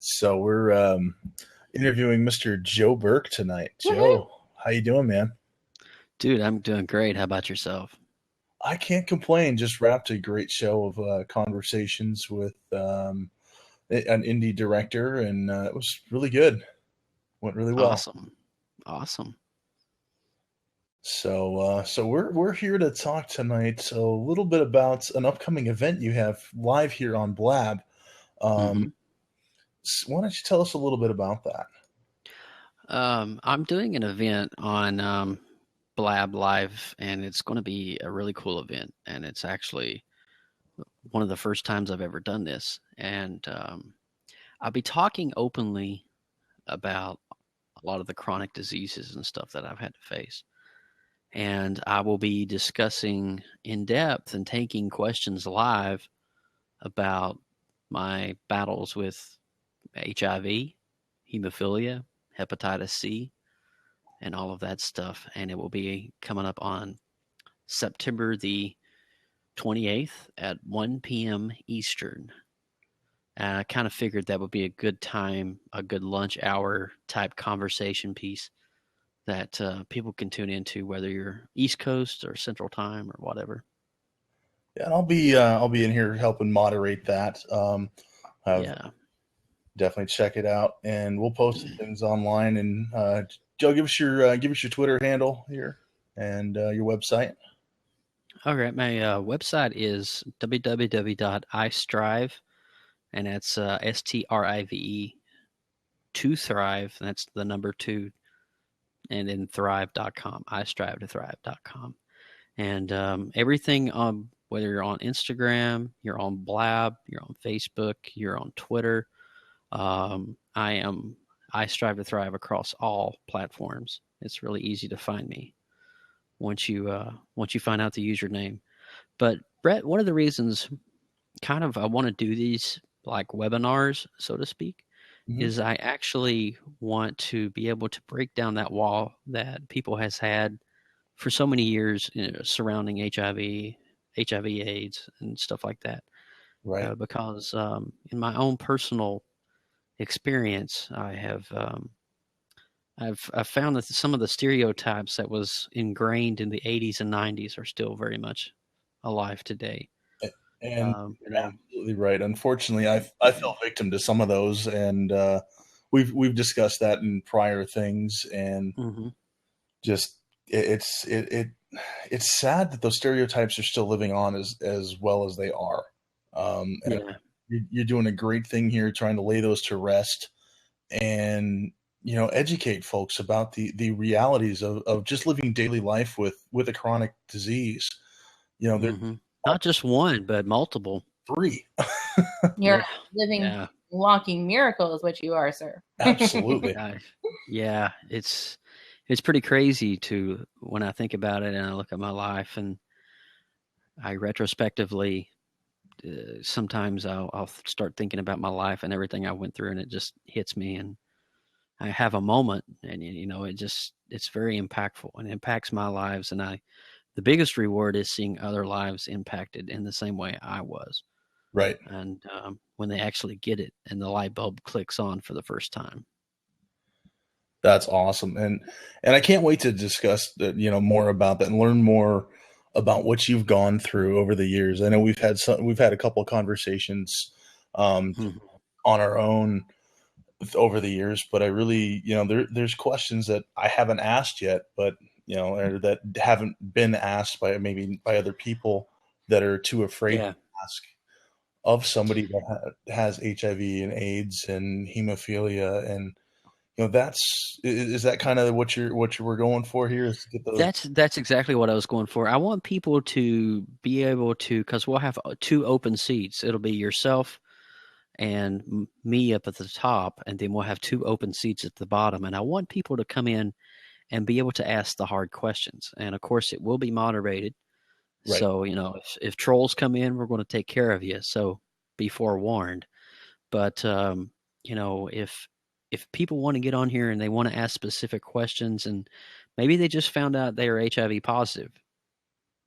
So we're interviewing Mr. Joe Burke tonight. Woohoo! Joe, how you doing, man? Dude, I'm doing great. How about yourself? I can't complain. Just wrapped a great show of conversations with an indie director, and it was really good. Went really well. Awesome. Awesome. So we're here to talk tonight a little bit about an upcoming event you have live here on Blab. hmm Why don't you tell us a little bit about that? I'm doing an event on Blab Live, and it's going to be a really cool event. And it's actually one of the first times I've ever done this. And I'll be talking openly about a lot of the chronic diseases and stuff that I've had to face. And I will be discussing in depth and taking questions live about my battles with HIV, hemophilia, hepatitis C, and all of that stuff. And it will be coming up on September the 28th at 1 p.m. Eastern. And I kind of figured that would be a good time, a good lunch hour type conversation piece that people can tune into, whether you're East Coast or Central Time or whatever. Yeah, and I'll be in here helping moderate that. Have Yeah. Definitely check it out, and we'll post things online. And Joe, give us your Twitter handle here and your website. All right. My website is www.istrive, and that's STRIVE, to thrive. And that's the number two, and then thrive.com. I strive to thrive.com. And everything on, whether you're on Instagram, you're on Blab, you're on Facebook, you're on Twitter. I strive to thrive across all platforms. It's really easy to find me once you find out the username. But Brett, one of the reasons kind of I want to do these like webinars, so to speak, Hmm. is I actually want to be able to break down that wall that people has had for so many years, surrounding HIV, AIDS, and stuff like that. Right. Because in my own personal experience, I've found that some of the stereotypes that was ingrained in the 80s and 90s are still very much alive today. And You you're know, absolutely right. Unfortunately, I fell victim to some of those, and we've discussed that in prior things, and hmm just it's sad that those stereotypes are still living on as well as they are. And yeah, you're doing a great thing here, trying to lay those to rest and educate folks about the realities of just living daily life with a chronic disease. There's hmm not just one, but multiple. three. You're Yeah, a living, yeah, walking miracle, is what you are, sir. Absolutely. I, yeah. It's pretty crazy to when I think about it and I look at my life and I retrospectively sometimes I'll start thinking about my life and everything I went through and it just hits me and I have a moment and it's very impactful and impacts my lives and I the biggest reward is seeing other lives impacted in the same way I was Right. and when they actually get it and the light bulb clicks on for the first time. That's awesome. And I can't wait to discuss more about that and learn more about what you've gone through over the years. I know we've had a couple of conversations um, Mhm. on our own over the years, but I really, there's questions that I haven't asked yet, but or that haven't been asked by maybe by other people that are too afraid to Yeah, ask of somebody that has HIV and AIDS and hemophilia. And is that kind of what you were going for here, is to get those. that's exactly what I was going for. I want people to be able to because we'll have two open seats. It'll be yourself and me up at the top, and then we'll have two open seats at the bottom. And I want people to come in and be able to ask the hard questions. And of course, it will be moderated. Right. So, if trolls come in, we're going to take care of you. So be forewarned. But, if people want to get on here and they want to ask specific questions and maybe they just found out they are HIV positive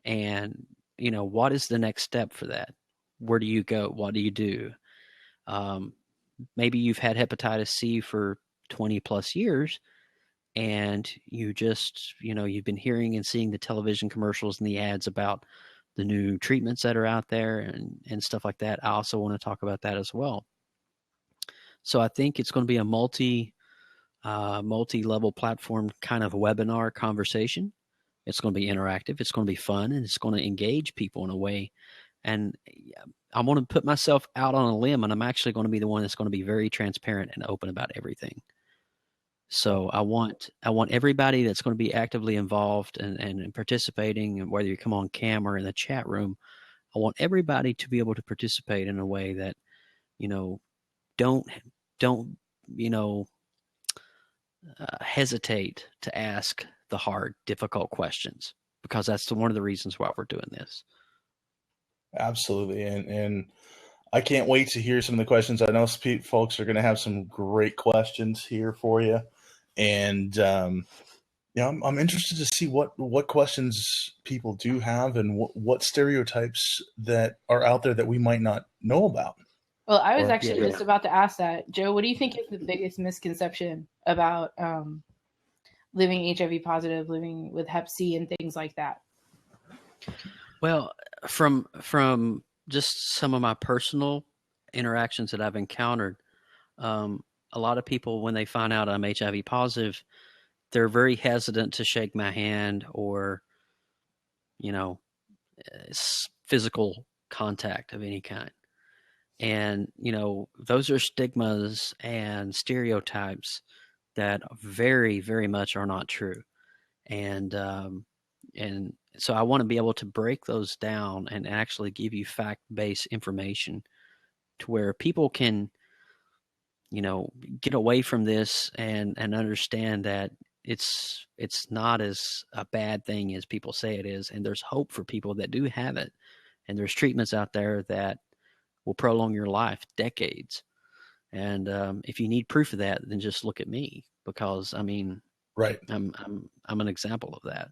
and, what is the next step for that? Where do you go? What do you do? Um, maybe you've had hepatitis C for 20 plus years, and you just, you've been hearing and seeing the television commercials and the ads about the new treatments that are out there and stuff like that. I also want to talk about that as well. So I think it's going to be a multi-level platform kind of webinar conversation. It's going to be interactive. It's going to be fun, and it's going to engage people in a way. And I want to put myself out on a limb, and I'm actually going to be the one that's going to be very transparent and open about everything. So I want everybody that's going to be actively involved and participating, and whether you come on cam or in the chat room, I want everybody to be able to participate in a way that, don't hesitate to ask the hard, difficult questions, because that's one of the reasons why we're doing this. Absolutely. And I can't wait to hear some of the questions. I know folks are going to have some great questions here for you. And, I'm interested to see what questions people do have, and what stereotypes that are out there that we might not know about. Well, I was actually just about to ask that. Joe, what do you think is the biggest misconception about living HIV positive, living with Hep C and things like that? Well, from just some of my personal interactions that I've encountered, a lot of people, when they find out I'm HIV positive, they're very hesitant to shake my hand or, physical contact of any kind. And, those are stigmas and stereotypes that very, very much are not true. And so I want to be able to break those down and actually give you fact-based information to where people can, get away from this and understand that it's not as a bad thing as people say it is. And there's hope for people that do have it. And there's treatments out there that will prolong your life decades. And if you need proof of that, then just look at me, because right, I'm an example of that.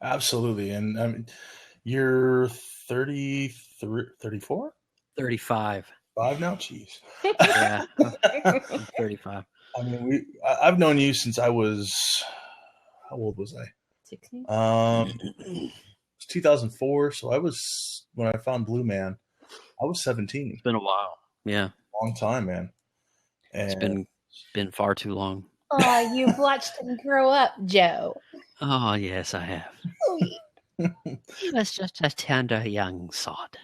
Absolutely. And you're 33, 34? 35. 5 now? Jeez. Yeah, I'm 35. I've known you since I was, how old was I? 16. It was 2004. So when I found Blue Man, I was 17. It's been a while. Yeah. Long time, man. And it's been far too long. Oh, you've watched him grow up, Joe. Oh, yes, I have. He was just a tender young sod.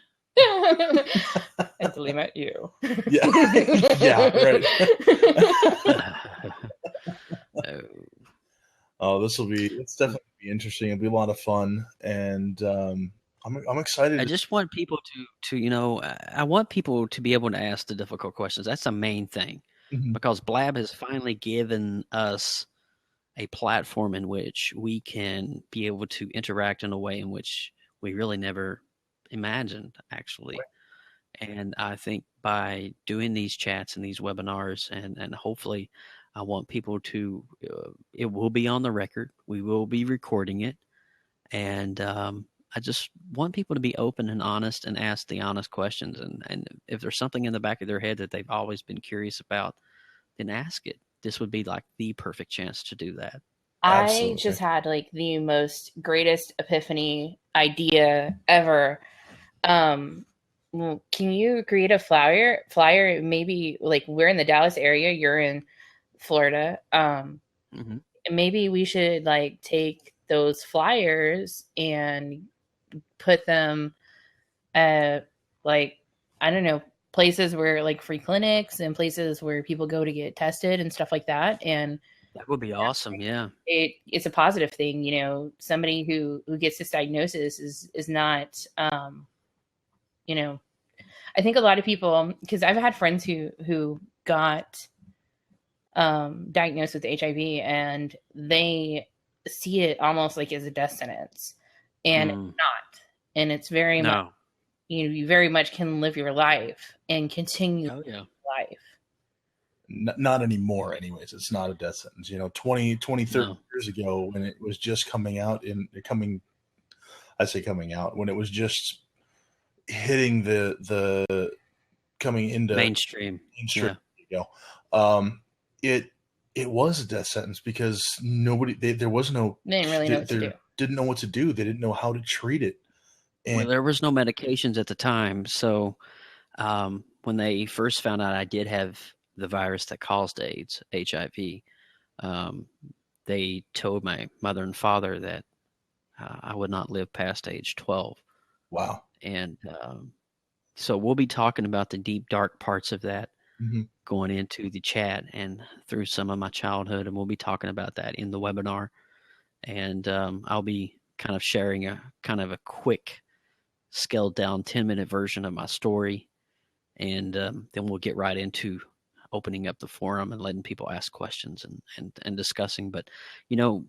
Until he met you. Yeah. Yeah, right. It's definitely be interesting. It'll be a lot of fun. And I'm excited. I just want people to I want people to be able to ask the difficult questions. That's the main thing. Mm-hmm. Because Blab has finally given us a platform in which we can be able to interact in a way in which we really never imagined, actually. Right. And I think by doing these chats and these webinars, and hopefully I want people to, it will be on the record. We will be recording it. And I just want people to be open and honest and ask the honest questions. And if there's something in the back of their head that they've always been curious about, then ask it. This would be like the perfect chance to do that. Absolutely. I just had like the most greatest epiphany idea ever. Can you create a flyer? Maybe like we're in the Dallas area, you're in Florida. Maybe we should like take those flyers and put them at like, I don't know, places where like free clinics and places where people go to get tested and stuff like that. And that would be awesome. Yeah. It's a positive thing. Somebody who gets this diagnosis is not, I think a lot of people, because I've had friends who got diagnosed with HIV, and they see it almost like as a death sentence, and it's not. And it's very much, you very much can live your life and continue life. Not anymore, anyways. It's not a death sentence. 20, 30 years ago, when it was just coming out, when it was just hitting the coming into Mainstream. mainstream. Yeah. You know, it it was a death sentence because there was no They didn't really know what to do. didn't know what to do. They didn't know how to treat it. Well, And there was no medications at the time, so when they first found out I did have the virus that caused AIDS, HIV, um, they told my mother and father that I would not live past age 12. wow. And so we'll be talking about the deep, dark parts of that Mm-hmm. going into the chat and through some of my childhood. And we'll be talking about that in the webinar. And I'll be kind of sharing a kind of a quick, scaled down 10-minute version of my story. And then we'll get right into opening up the forum and letting people ask questions and discussing. But, you know,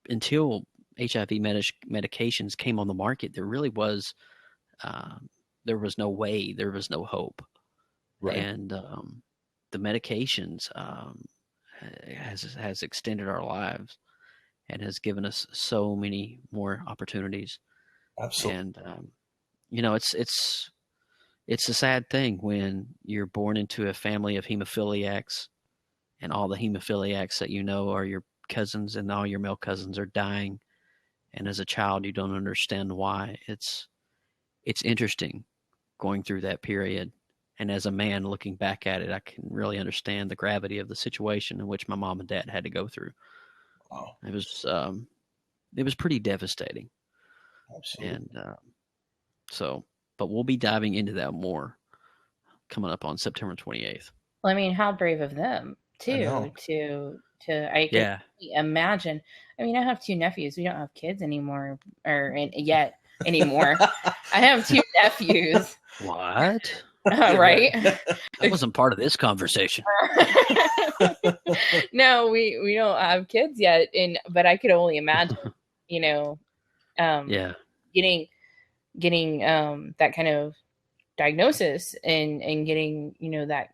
until HIV medications came on the market, there really was there was no way, there was no hope, Right. and the medications has extended our lives and has given us so many more opportunities. Absolutely. And you know, it's a sad thing when you're born into a family of hemophiliacs, and all the hemophiliacs that you know are your cousins, and all your male cousins are dying. And as a child, you don't understand why. It's interesting going through that period. And as a man looking back at it, I can really understand the gravity of the situation in which my mom and dad had to go through. Wow. It was pretty devastating. Absolutely. And so, but we'll be diving into that more coming up on September 28th. Well, I mean, how brave of them I too know. to I can Yeah. imagine. I mean, I have two nephews. We don't have kids anymore, or yet anymore. I have two nephews. What? Right? That wasn't part of this conversation. No, we don't have kids yet, but I could only imagine, you know, Yeah. getting that kind of diagnosis and getting, you know, that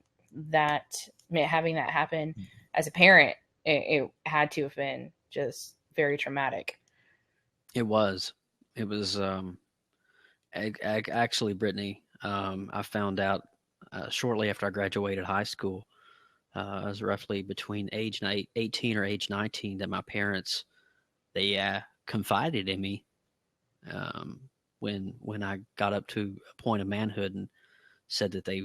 having that happen as a parent, it had to have been just very traumatic. It was. It was actually, Brittany, I found out shortly after I graduated high school. I was roughly between age 18 or age 19 that my parents, they confided in me when I got up to a point of manhood, and said that they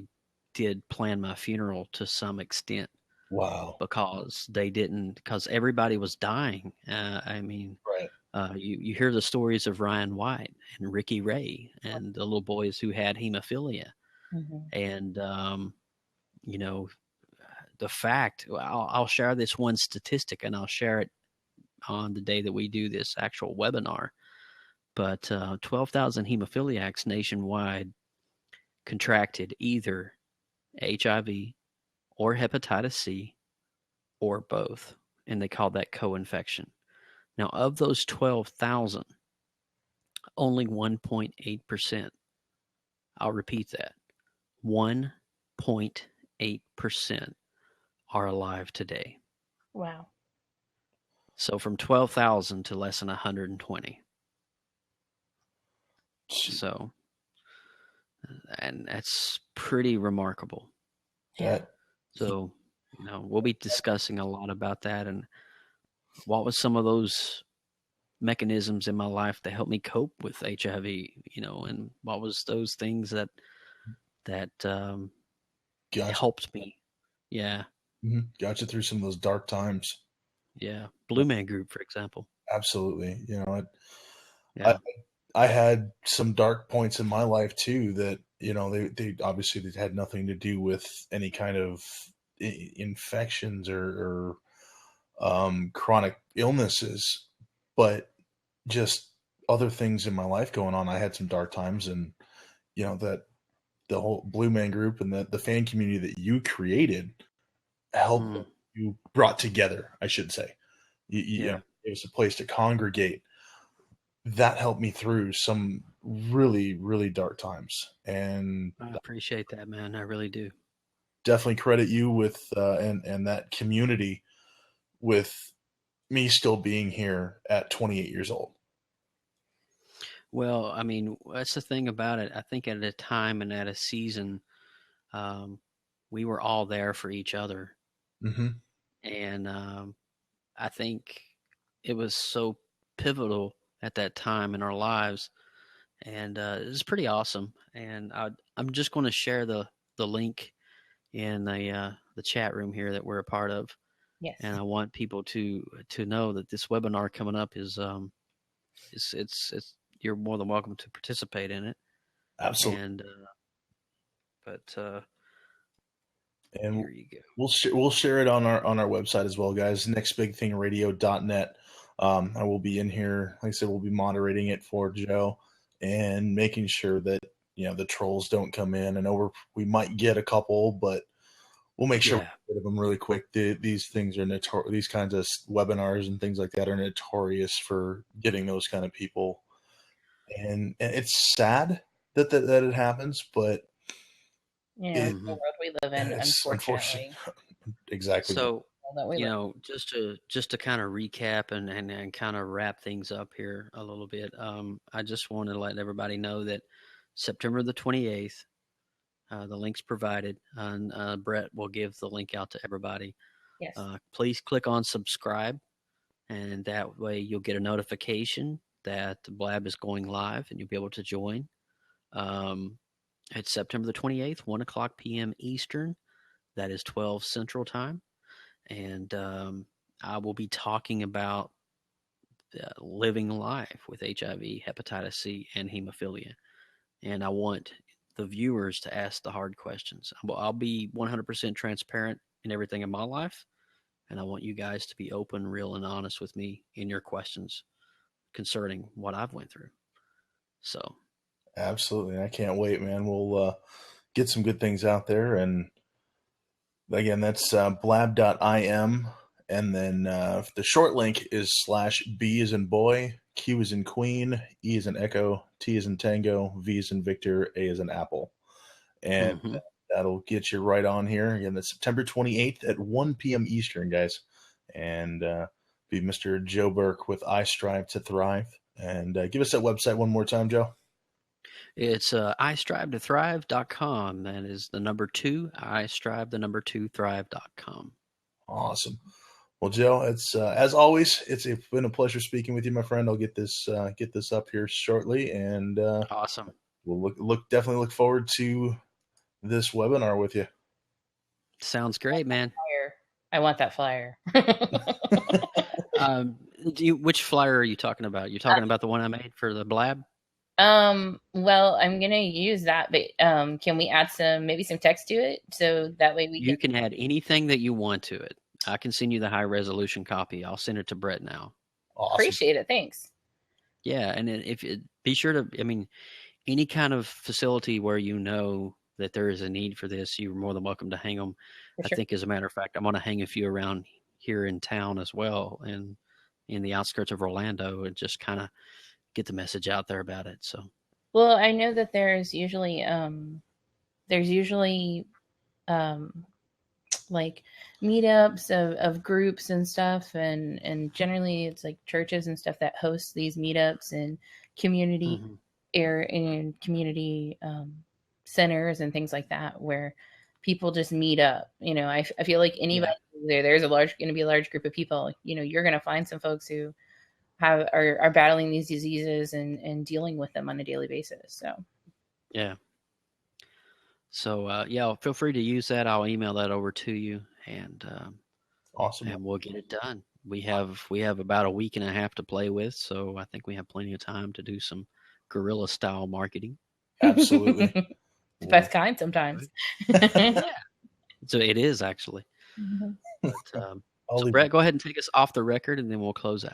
did plan my funeral to some extent. Wow. Because everybody was dying. I mean, Right. you hear the stories of Ryan White and Ricky Ray and the little boys who had hemophilia. Mm-hmm. And, you know, the fact, I'll share this one statistic, and I'll share it on the day that we do this actual webinar. But 12,000 hemophiliacs nationwide contracted either HIV or hepatitis C or both. And they called that co-infection. Now, of those 12,000, only 1.8%, I'll repeat that, 1.8% are alive today. Wow. So from 12,000 to less than 120. So, and that's pretty remarkable. Yeah. So, you know, we'll be discussing a lot about that and what was some of those mechanisms in my life that helped me cope with HIV, you know, and what was those things that Gotcha. helped me. Yeah. Mm-hmm. Got you through some of those dark times. Yeah. Blue Man Group, for example. Absolutely. You know, Yeah. I had some dark points in my life too that, you know, they obviously they had nothing to do with any kind of infections or chronic illnesses, but just other things in my life going on. I had some dark times, and you know that the whole Blue Man Group and the fan community that you created helped you brought together, I should say. You know, it was a place to congregate. That helped me through some really, really dark times, and I appreciate that, man. I really do. definitely credit you with and that community with me still being here at 28 years old. Well, I mean, that's the thing about it. I think at a time and at a season we were all there for each other. Mm-hmm. And I think it was so pivotal at that time in our lives. And it was pretty awesome. And I'm just going to share the link in the chat room here that we're a part of. Yes. And I want people to know that this webinar coming up is it's you're more than welcome to participate in it. Absolutely. And and here you go. We'll share it on our website as well, guys. nextbigthingradio.net. I will be in here. Like I said, we'll be moderating it for Joe and making sure that the trolls don't come in. I know we might get a couple, but we'll make sure we get them really quick. These things are these kinds of webinars and things like that are notorious for getting those kind of people. And it's sad that it happens, but it's the world we live in, unfortunately. Exactly. So, just to kind of recap and kind of wrap things up here a little bit, I just want to let everybody know that September the 28th, the link's provided, and Brett will give the link out to everybody. Yes. Please click on subscribe, and that way you'll get a notification that Blab is going live, and you'll be able to join. It's September the 28th, 1:00 p.m. Eastern. That is 12 Central Time. And I will be talking about living life with HIV, hepatitis C, and hemophilia. And I want the viewers to ask the hard questions. I'll be 100% transparent in everything in my life. And I want you guys to be open, real, and honest with me in your questions concerning what I've went through. So. Absolutely. I can't wait, man. We'll get some good things out there. And again, that's blab.im. And then the short link is /B as in boy, Q as in queen, E as in echo, T as in tango, V as in Victor, A as in apple. And that'll get you right on here. Again, that's September 28th at 1 p.m. Eastern, guys. And be Mr. Joe Burke with I Strive to Thrive. And give us that website one more time, Joe. It's istrive2thrive.com. That is the number 2, istrive2thrive.com. Awesome. Well, Joe, it's as always, it's been a pleasure speaking with you, my friend. I'll get this up here shortly, and awesome. We'll definitely look forward to this webinar with you. Sounds great, man. I want that flyer. Which flyer are you talking about? You're talking about the one I made for the Blab? Well, I'm gonna use that, but can we add maybe some text to it so that way you can add anything that you want to it. I can send you the high resolution copy. I'll send it to Brett now. Awesome. Appreciate it. Thanks. Yeah, and be sure to. I mean, any kind of facility where you know that there is a need for this, you're more than welcome to hang them. I think, as a matter of fact, I'm going to hang a few around here in town as well, and in the outskirts of Orlando, and just kind of get the message out there about it. So, well, I know that there's usually like meetups of groups and stuff, and generally it's like churches and stuff that host these meetups and community and community centers and things like that where people just meet up. I feel like anybody there's going to be a large group of people. You're going to find some folks who are battling these diseases and dealing with them on a daily basis. So feel free to use that. I'll email that over to you, and awesome. And we'll get it done. We have about a week and a half to play with, so I think we have plenty of time to do some guerrilla style marketing. Absolutely. The best kind sometimes. So it is actually. But, so Brett, go ahead and take us off the record, and then we'll close out.